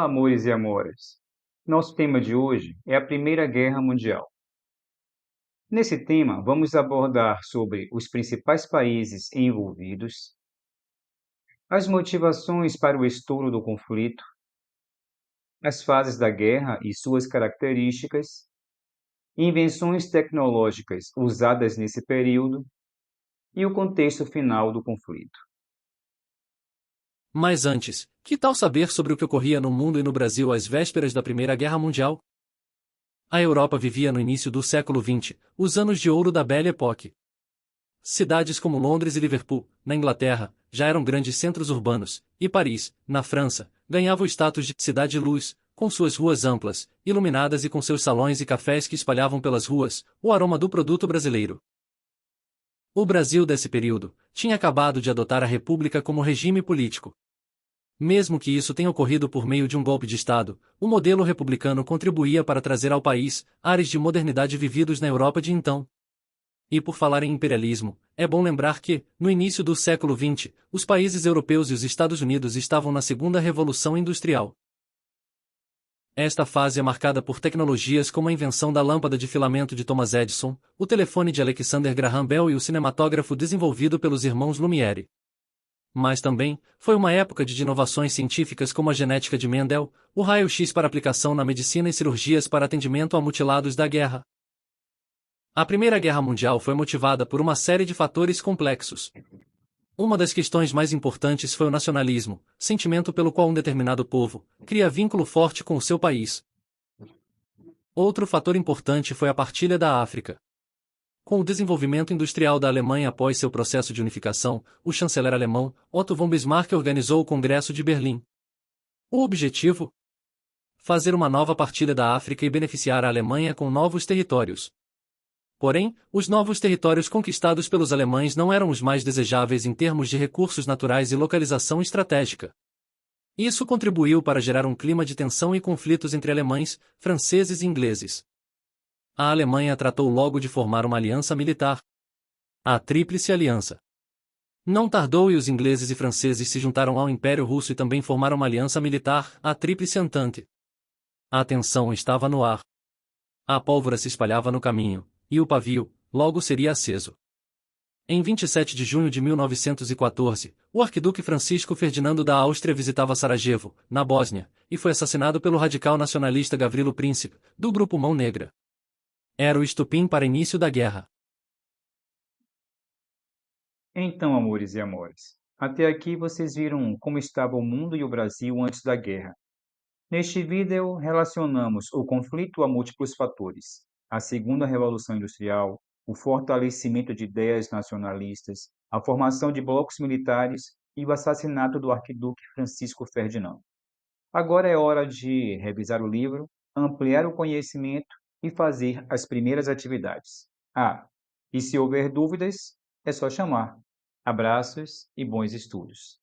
Olá, amores e amoras. Nosso tema de hoje é a Primeira Guerra Mundial. Nesse tema, vamos abordar sobre os principais países envolvidos, as motivações para o estouro do conflito, as fases da guerra e suas características, invenções tecnológicas usadas nesse período e o contexto final do conflito. Mas antes, que tal saber sobre o que ocorria no mundo e no Brasil às vésperas da Primeira Guerra Mundial? A Europa vivia no início do século XX, os anos de ouro da Belle Époque. Cidades como Londres e Liverpool, na Inglaterra, já eram grandes centros urbanos, e Paris, na França, ganhava o status de cidade-luz, com suas ruas amplas, iluminadas e com seus salões e cafés que espalhavam pelas ruas o aroma do produto brasileiro. O Brasil desse período tinha acabado de adotar a República como regime político. Mesmo que isso tenha ocorrido por meio de um golpe de Estado, o modelo republicano contribuía para trazer ao país ares de modernidade vividos na Europa de então. E por falar em imperialismo, é bom lembrar que, no início do século XX, os países europeus e os Estados Unidos estavam na Segunda Revolução Industrial. Esta fase é marcada por tecnologias como a invenção da lâmpada de filamento de Thomas Edison, o telefone de Alexander Graham Bell e o cinematógrafo desenvolvido pelos irmãos Lumière. Mas também, foi uma época de inovações científicas como a genética de Mendel, o raio-x para aplicação na medicina e cirurgias para atendimento a mutilados da guerra. A Primeira Guerra Mundial foi motivada por uma série de fatores complexos. Uma das questões mais importantes foi o nacionalismo, sentimento pelo qual um determinado povo cria vínculo forte com o seu país. Outro fator importante foi a partilha da África. Com o desenvolvimento industrial da Alemanha após seu processo de unificação, o chanceler alemão, Otto von Bismarck organizou o Congresso de Berlim. O objetivo? Fazer uma nova partilha da África e beneficiar a Alemanha com novos territórios. Porém, os novos territórios conquistados pelos alemães não eram os mais desejáveis em termos de recursos naturais e localização estratégica. Isso contribuiu para gerar um clima de tensão e conflitos entre alemães, franceses e ingleses. A Alemanha tratou logo de formar uma aliança militar. A Tríplice Aliança. Não tardou e os ingleses e franceses se juntaram ao Império Russo e também formaram uma aliança militar, a Tríplice Entente. A tensão estava no ar. A pólvora se espalhava no caminho, e o pavio, logo seria aceso. Em 27 de junho de 1914, o arquiduque Francisco Ferdinando da Áustria visitava Sarajevo, na Bósnia, e foi assassinado pelo radical nacionalista Gavrilo Princip, do grupo Mão Negra. Era o estopim para início da guerra. Então, amores e amoras, até aqui vocês viram como estava o mundo e o Brasil antes da guerra. Neste vídeo, relacionamos o conflito a múltiplos fatores: a Segunda Revolução Industrial, o fortalecimento de ideias nacionalistas, a formação de blocos militares e o assassinato do arquiduque Francisco Ferdinando. Agora é hora de revisar o livro, ampliar o conhecimento e fazer as primeiras atividades. E se houver dúvidas, é só chamar. Abraços e bons estudos.